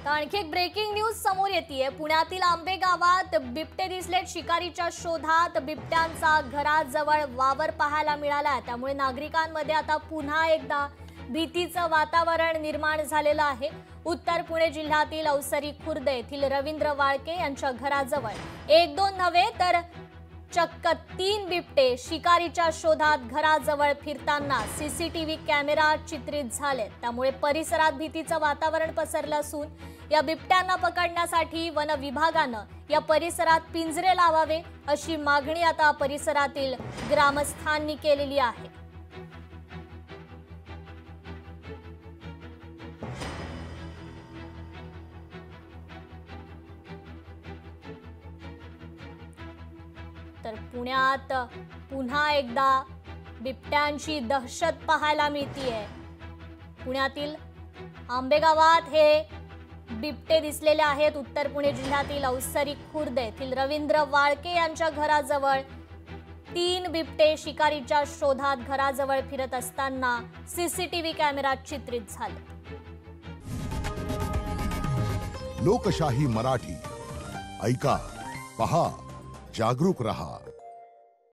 आणखी एक breaking news समोर येतेय। पुण्यातील आंबे गावात बिबटे दिसलेत। शिकारीच्या शोधात बिबट्यांचा घराजवळ वावर पाहायला मिळाला। त्यामुळे नागरिकांमध्ये आता पुन्हा एकदा भीतीचं वातावरण निर्माण झालेलं आहे। उत्तर पुणे जिल्ह्यातील अवसरी खुर्द येथील रवींद्र वाळके यांच्या घराजवळ एक दोन नव्हे तर चक्क 3 बिबटे शिकारीच्या शोधात घराजवळ फिरताना सीसीटीव्ही कॅमेरा चित्रित झालेत। त्यामुळे परिसरात भीतीचं वातावरण पसरलं असून या बिबट्यांना पकडण्यासाठी वन विभागानं या परिसरात पिंजरे लावावे अशी मागणी आता परिसरातील ग्रामस्थांनी केलेली आहे। तर पुण्यात पुन्हा एकदा बिबट्यांची दहशत पाहायला मिळतेय। पुण्यातील आंबे गावात हे बिबटे दिसलेले आहेत। उत्तर पुणे जिल्ह्यातील अवसरी खुर्द येथील रवींद्र वाळके यांच्या घराजवळ 3 बिबटे शिकारीच्या शोधात घराजवळ फिरत असताना सीसीटीव्ही कॅमेरात चित्रित झाले। लोकशाही मराठी ऐका, पहा, जागरूक रहा।